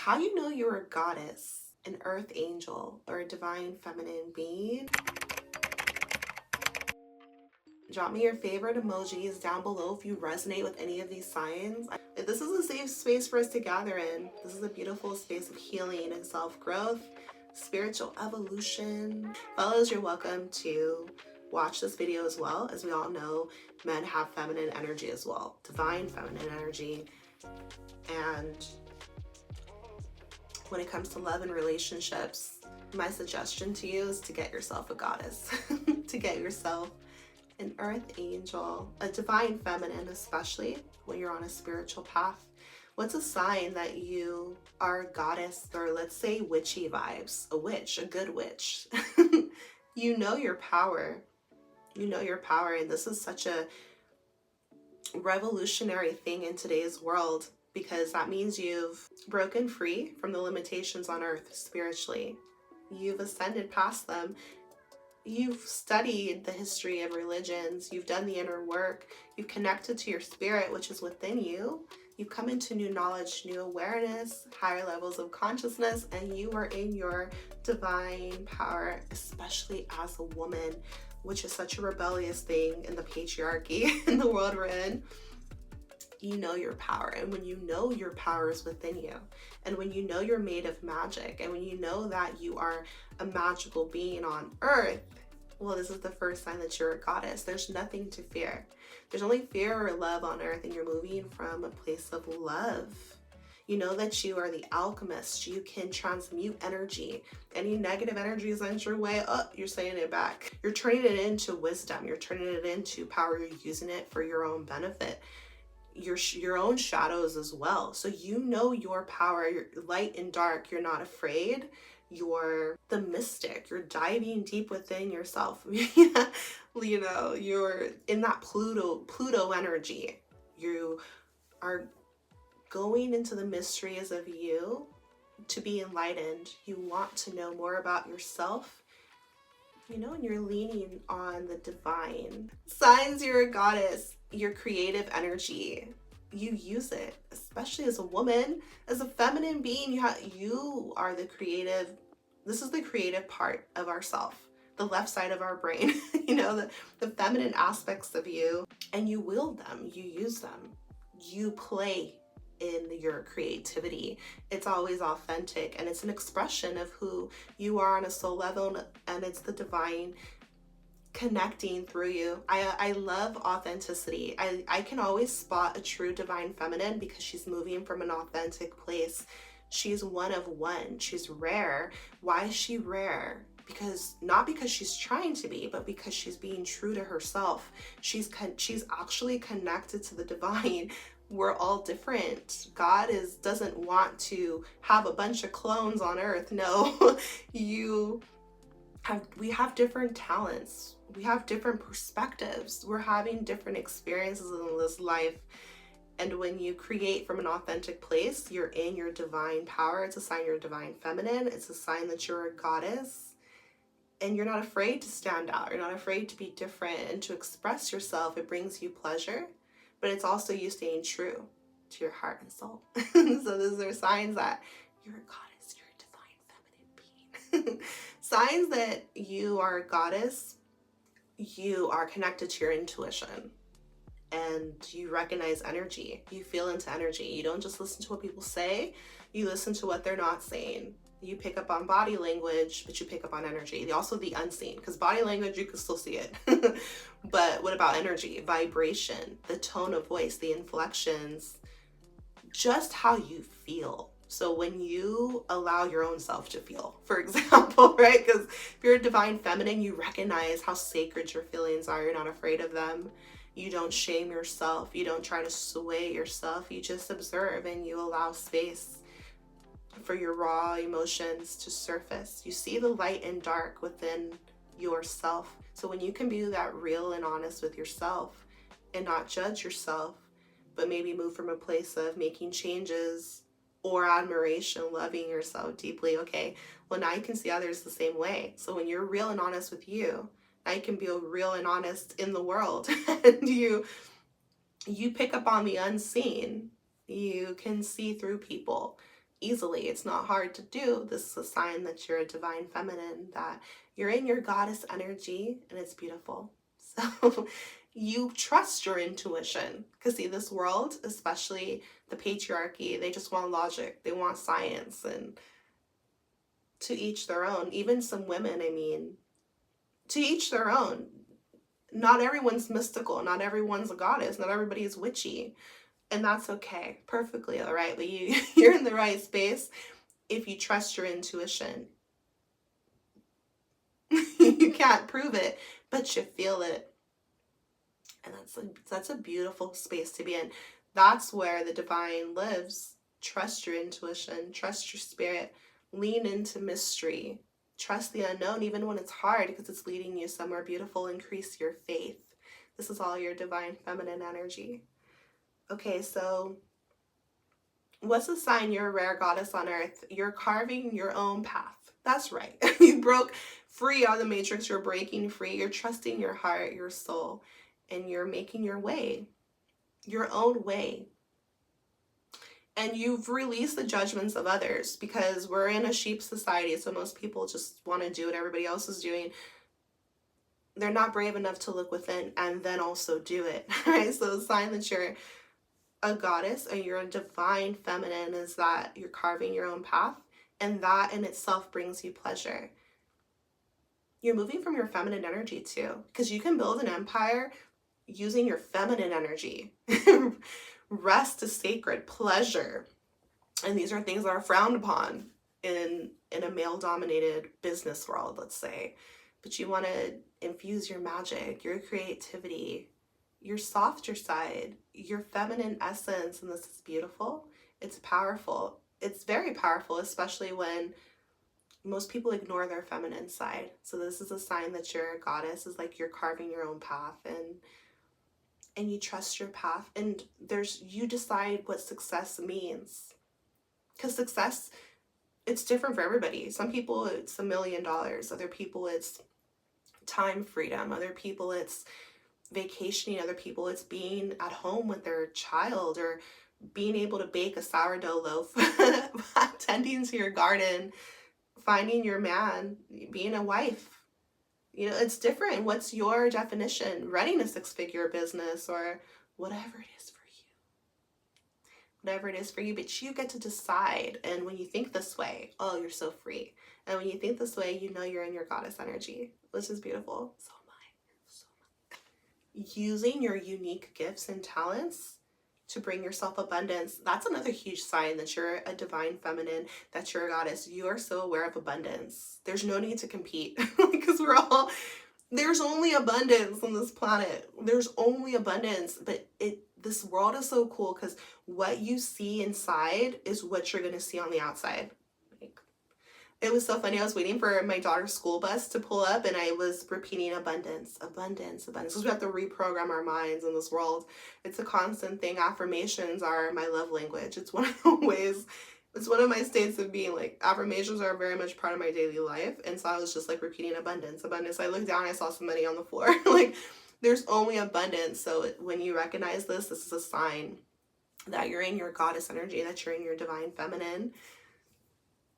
How you know you're a goddess, an earth angel, or a divine feminine being? Drop me your favorite emojis down below if you resonate with any of these signs. This is a safe space for us to gather in. This is a beautiful space of healing and self-growth, spiritual evolution. Fellows, you're welcome to watch this video as well. As we all know, men have feminine energy as well, divine feminine energy. And when it comes to love and relationships, my suggestion to you is to get yourself a goddess, to get yourself an earth angel, a divine feminine, especially when you're on a spiritual path. What's a sign that you are a goddess, or let's say witchy vibes, a witch, a good witch? You know your power. You know your power, and this is such a revolutionary thing in today's world, because that means you've broken free from the limitations on earth spiritually. You've ascended past them. You've studied the history of religions. You've done the inner work. You've connected to your spirit, which is within you. You've come into new knowledge, new awareness, higher levels of consciousness, and you are in your divine power, especially as a woman, which is such a rebellious thing in the patriarchy in the world we're in. You know your power, and when you know your power is within you, and when you know you're made of magic, and when you know that you are a magical being on earth, well, this is the first sign that you're a goddess. There's nothing to fear. There's only fear or love on earth, and you're moving from a place of love. You know that you are the alchemist. You can transmute energy. Any negative energy is on your way up, you're saying it back. You're turning it into wisdom. You're turning it into power. You're using it for your own benefit. Your own shadows as well. So you know your power, your light and dark. You're not afraid. You're the mystic. You're diving deep within yourself. You know, you're in that Pluto energy. You are going into the mysteries of you to be enlightened. You want to know more about yourself, you know, and you're leaning on the divine. Signs you're a goddess. Your creative energy, you use it, especially as a woman, as a feminine being. You are the creative. This is the creative part of ourself, the left side of our brain. You know, the feminine aspects of you, and you wield them, you use them, you play in your creativity. It's always authentic, and it's an expression of who you are on a soul level, and it's the divine connecting through you. I love authenticity. I can always spot a true divine feminine because she's moving from an authentic place. She's one of one. She's rare. Why is she rare? Not because she's trying to be, but because she's being true to herself. She's actually connected to the divine. We're all different. God doesn't want to have a bunch of clones on earth. No, we have different talents. We have different perspectives. We're having different experiences in this life. And when you create from an authentic place, you're in your divine power. It's a sign you're divine feminine. It's a sign that you're a goddess. And you're not afraid to stand out. You're not afraid to be different and to express yourself. It brings you pleasure, but it's also you staying true to your heart and soul. So those are signs that you're a goddess. You're a divine feminine being. Signs that you are a goddess. You are connected to your intuition, and you recognize energy. You feel into energy. You don't just listen to what people say. You listen to what they're not saying. You pick up on body language, but you pick up on energy. Also the unseen, because body language, you can still see it. But what about energy, vibration, the tone of voice, the inflections, just how you feel. So when you allow your own self to feel, for example, right? Because if you're a divine feminine, you recognize how sacred your feelings are. You're not afraid of them. You don't shame yourself. You don't try to sway yourself. You just observe, and you allow space for your raw emotions to surface. You see the light and dark within yourself. So when you can be that real and honest with yourself and not judge yourself, but maybe move from a place of making changes or admiration, loving yourself deeply. Okay, well, now you can see others the same way. So when you're real and honest with you, now you can be real and honest in the world. And you pick up on the unseen. You can see through people. easily. It's not hard to do. This is a sign that you're a divine feminine, that you're in your goddess energy, and it's beautiful. So you trust your intuition. Because see, this world, especially the patriarchy, they just want logic. They want science, and to each their own. Even some women, I mean, to each their own. Not everyone's mystical. Not everyone's a goddess. Not everybody is witchy. And that's okay. Perfectly all right. But you're in the right space if you trust your intuition. You can't prove it, but you feel it. And that's a beautiful space to be in. That's where the divine lives. Trust your intuition, trust your spirit, lean into mystery, trust the unknown even when it's hard, because it's leading you somewhere beautiful. Increase your faith. This is all your divine feminine energy. Okay, so what's the sign you're a rare goddess on earth? You're carving your own path. That's right. You broke free on the matrix. You're breaking free. You're trusting your heart, your soul, and you're making your way, your own way. And you've released the judgments of others, because we're in a sheep society. So most people just want to do what everybody else is doing. They're not brave enough to look within and then also do it. Right? So the sign that you're a goddess and you're a divine feminine is that you're carving your own path, and that in itself brings you pleasure. You're moving from your feminine energy too, because you can build an empire using your feminine energy. Rest is sacred, pleasure, and these are things that are frowned upon in a male-dominated business world, let's say. But you want to infuse your magic, your creativity, your softer side, your feminine essence, and this is beautiful. It's powerful. It's very powerful, especially when most people ignore their feminine side. So this is a sign that you're a goddess, is like you're carving your own path, and you trust your path, and you decide what success means. Because success, it's different for everybody. Some people it's $1 million, other people it's time freedom, other people it's vacationing, other people it's being at home with their child, or being able to bake a sourdough loaf, tending to your garden, finding your man, being a wife. You know, it's different. What's your definition? Running a 6-figure business, or whatever it is for you. Whatever it is for you, but you get to decide. And when you think this way, oh, you're so free. And when you think this way, you know you're in your goddess energy, which is beautiful. So am I. So am I. Using your unique gifts and talents to bring yourself abundance. That's another huge sign that you're a divine feminine, that you're a goddess. You are so aware of abundance. There's no need to compete, because there's only abundance on this planet. There's only abundance, but this world is so cool, because what you see inside is what you're going to see on the outside. It was so funny. I was waiting for my daughter's school bus to pull up, and I was repeating abundance, abundance, abundance. Because we have to reprogram our minds in this world. It's a constant thing. Affirmations are my love language. It's one of the ways, it's one of my states of being. Like, affirmations are very much part of my daily life. And so I was just like repeating abundance, abundance. I looked down, I saw some money on the floor. Like, there's only abundance. So when you recognize this is a sign that you're in your goddess energy, that you're in your divine feminine.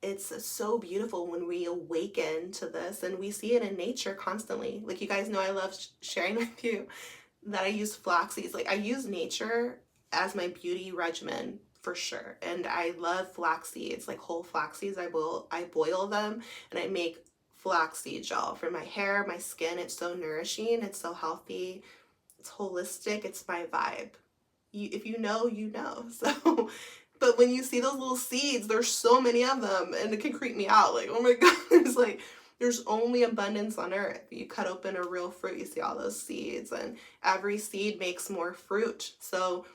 It's so beautiful when we awaken to this, and we see it in nature constantly. Like, you guys know I love sharing with you that I use flax seeds. Like, I use nature as my beauty regimen for sure. And I love flax seeds, like whole flax seeds. I boil them, and I make flaxseed gel for my hair, my skin. It's so nourishing, it's so healthy, it's holistic, it's my vibe. If you know, you know. So but when you see those little seeds, there's so many of them, and it can creep me out. Like, oh my God, there's only abundance on earth. You cut open a real fruit, you see all those seeds, and every seed makes more fruit. So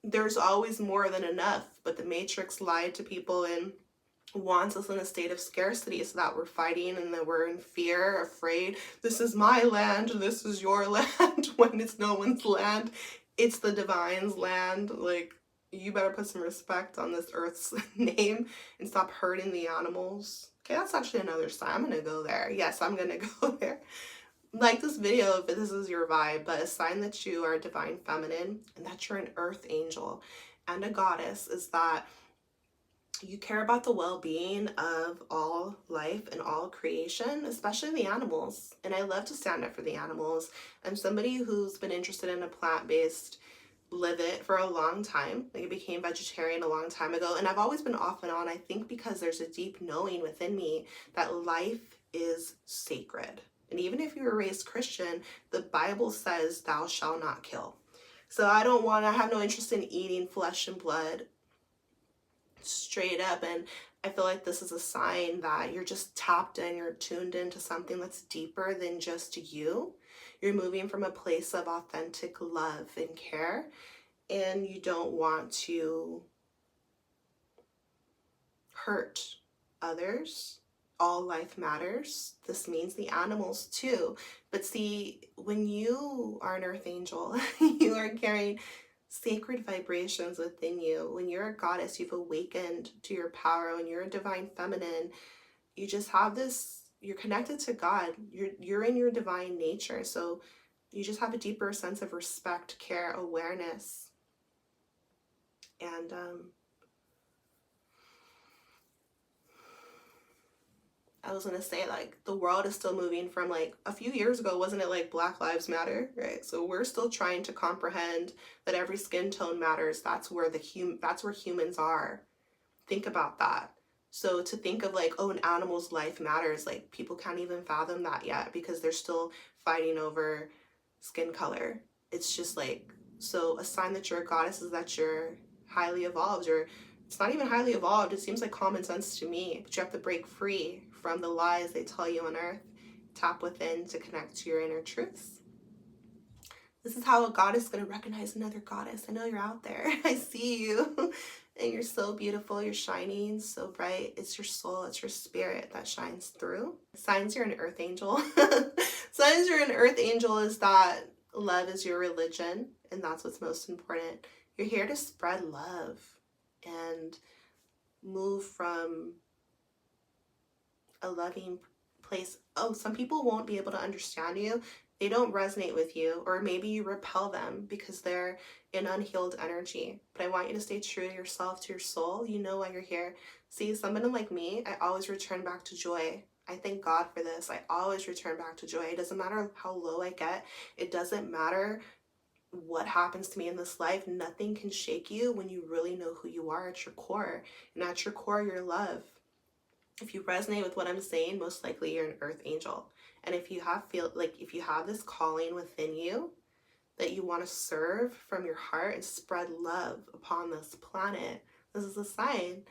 there's always more than enough, but the matrix lied to people and wants us in a state of scarcity, so that we're fighting and that we're in fear, afraid. This is my land, this is your land, when it's no one's land. It's the divine's land. Like, you better put some respect on this earth's name and stop hurting the animals. Okay, that's actually another sign. I'm gonna go there. Yes, I'm gonna go there. Like this video if this is your vibe, but a sign that you are a divine feminine and that you're an earth angel and a goddess is that You care about the well-being of all life and all creation, especially the animals. And I love to stand up for the animals. I'm somebody who's been interested in a plant-based live it for a long time. Like I became vegetarian a long time ago, and I've always been off and on. I think because there's a deep knowing within me that life is sacred. And even if you were raised Christian, the Bible says thou shalt not kill. So I have no interest in eating flesh and blood straight up. And I feel like this is a sign that you're just tapped in, you're tuned into something that's deeper than just you. You're moving from a place of authentic love and care, and you don't want to hurt others. All life matters. This means the animals too. But see, when you are an earth angel, you are carrying sacred vibrations within you. When you're a goddess, you've awakened to your power. When you're a divine feminine, you just have this, you're connected to God. You're in your divine nature. So you just have a deeper sense of respect, care, awareness. And I was gonna say, like, the world is still moving from, like, a few years ago, wasn't it like Black Lives Matter, right? So we're still trying to comprehend that every skin tone matters. That's where humans are. Think about that. So to think of like, oh, an animal's life matters, like people can't even fathom that yet because they're still fighting over skin color. It's just like, so a sign that you're a goddess is that you're highly evolved, or it's not even highly evolved. It seems like common sense to me, but you have to break free from the lies they tell you on earth. Tap within to connect to your inner truths. This is how a goddess is going to recognize another goddess. I know you're out there. I see you. And you're so beautiful. You're shining so bright. It's your soul. It's your spirit that shines through. Signs you're an earth angel. Signs you're an earth angel is that love is your religion. And that's what's most important. You're here to spread love and move from a loving place. Oh, some people won't be able to understand you. They don't resonate with you, or maybe you repel them because they're in unhealed energy. But I want you to stay true to yourself, to your soul. You know why you're here. See, somebody like me, I always return back to joy. I thank God for this. I always return back to joy. It doesn't matter how low I get. It doesn't matter what happens to me in this life. Nothing can shake you when you really know who you are at your core. And at your core, you're love. If you resonate with what I'm saying, most likely you're an earth angel. And if you have this calling within you that you want to serve from your heart and spread love upon this planet, this is a sign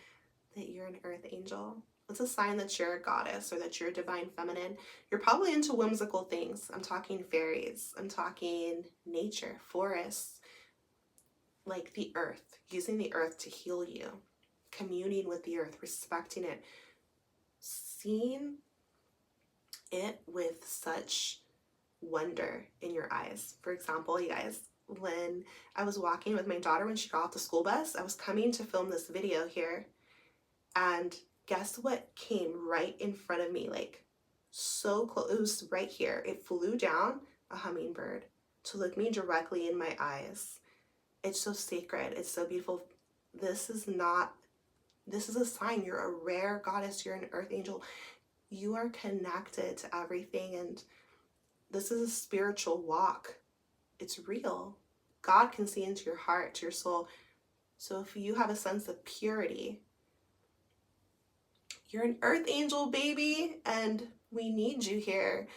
that you're an earth angel. It's a sign that you're a goddess or that you're a divine feminine. You're probably into whimsical things. I'm talking fairies. I'm talking nature, forests, like the earth, using the earth to heal you, communing with the earth, respecting it, seeing it with such wonder in your eyes. For example, you guys, when I was walking with my daughter when she got off the school bus, I was coming to film this video here, and guess what came right in front of me, like so close. It was right here. It flew down, a hummingbird, to look me directly in my eyes. It's so sacred. It's so beautiful. This is a sign. You're a rare goddess. You're an earth angel. You are connected to everything, and this is a spiritual walk. It's real. God can see into your heart, to your soul. So if you have a sense of purity, you're an earth angel, baby, and we need you here.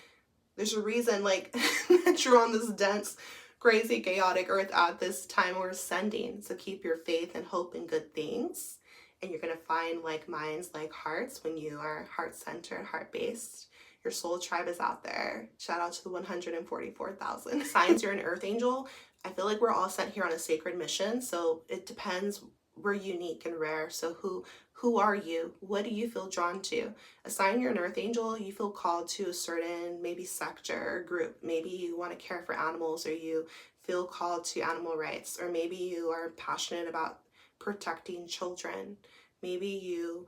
There's a reason, like, that you're on this dense, crazy, chaotic earth at this time we're ascending. So keep your faith and hope in good things. And you're going to find like minds, like hearts, when you are heart-centered, heart-based. Your soul tribe is out there. Shout out to the 144,000. Signs you're an earth angel. I feel like we're all sent here on a sacred mission. So it depends. We're unique and rare. So who are you? What do you feel drawn to? A sign you're an earth angel, you feel called to a certain maybe sector or group. Maybe you want to care for animals, or you feel called to animal rights, or maybe you are passionate about protecting children. Maybe you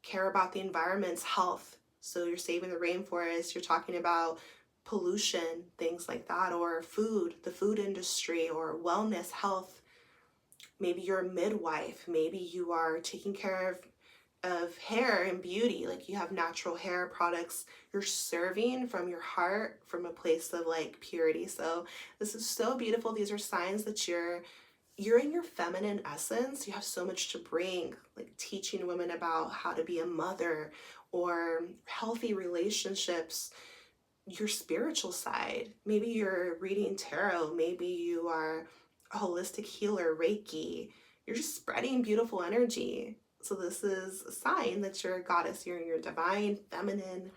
care about the environment's health. So you're saving the rainforest, you're talking about pollution, things like that, or food, the food industry, or wellness, health. Maybe you're a midwife. Maybe you are taking care of of hair and beauty. Like you have natural hair products. You're serving from your heart, from a place of like purity. So this is so beautiful. These are signs that you're in your feminine essence. You have so much to bring, like teaching women about how to be a mother or healthy relationships, your spiritual side. Maybe you're reading tarot, maybe you are a holistic healer, Reiki. You're just spreading beautiful energy. So this is a sign that you're a goddess, you're in your divine feminine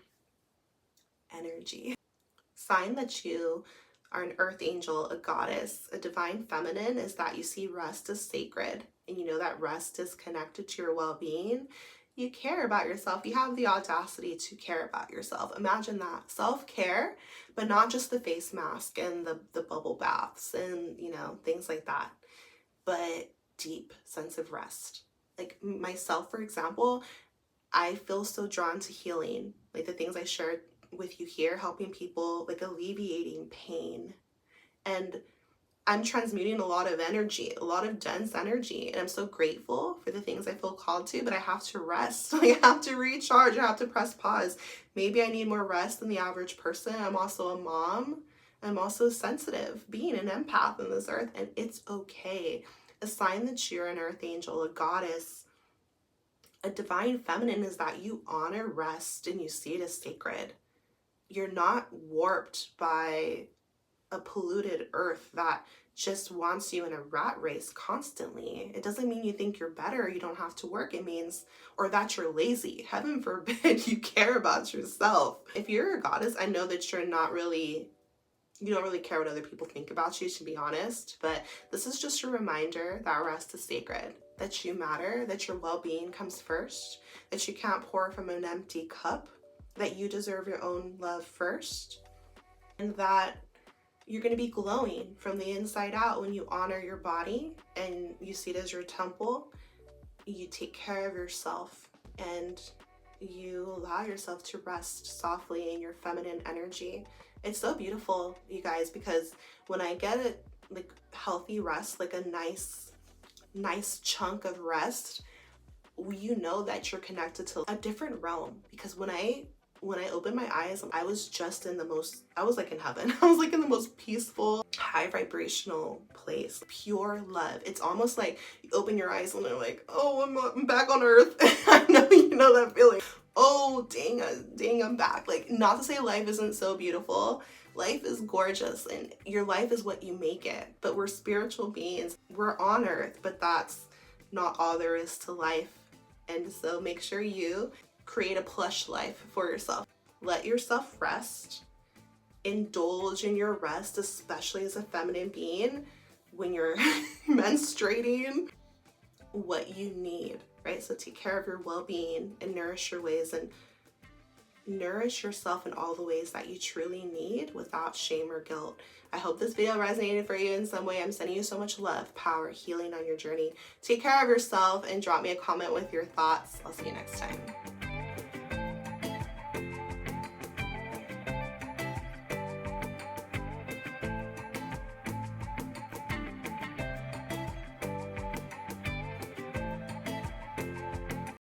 energy. Sign that you are an earth angel, a goddess, a divine feminine is that you see rest as sacred, and you know that rest is connected to your well-being. You care about yourself. You have the audacity to care about yourself. Imagine that. Self-care, but not just the face mask and the bubble baths and, you know, things like that, but deep sense of rest. Like myself, for example, I feel so drawn to healing. Like the things I shared with you here, helping people, like alleviating pain. And I'm transmuting a lot of energy, a lot of dense energy. And I'm so grateful for the things I feel called to, but I have to rest. I have to recharge. I have to press pause. Maybe I need more rest than the average person. I'm also a mom. I'm also sensitive, being an empath in this earth, and it's okay. A sign that you're an earth angel, a goddess, a divine feminine is that you honor rest and you see it as sacred. You're not warped by a polluted earth that just wants you in a rat race constantly. It doesn't mean you think you're better, you don't have to work. It means, or that you're lazy. Heaven forbid you care about yourself. If you're a goddess, I know that you don't really care what other people think about you, to be honest, but this is just a reminder that rest is sacred, that you matter, that your well-being comes first, that you can't pour from an empty cup, that you deserve your own love first, and that you're going to be glowing from the inside out when you honor your body and you see it as your temple. You take care of yourself and you allow yourself to rest softly in your feminine energy. It's so beautiful, you guys, because when I get it, like healthy rest, like a nice chunk of rest, you know that you're connected to a different realm. Because when I opened my eyes, I was like in heaven. I was like in the most peaceful, high vibrational place, pure love. It's almost like you open your eyes and they're like, oh, I'm back on earth. I know you know that feeling. Oh, dang, I'm back. Like, not to say life isn't so beautiful. Life is gorgeous and your life is what you make it. But we're spiritual beings. We're on earth, but that's not all there is to life. And so make sure you create a plush life for yourself. Let yourself rest. Indulge in your rest, especially as a feminine being when you're menstruating, what you need, right? So take care of your well-being and nourish your ways and nourish yourself in all the ways that you truly need without shame or guilt. I hope this video resonated for you in some way. I'm sending you so much love, power, healing on your journey. Take care of yourself and drop me a comment with your thoughts. I'll see you next time.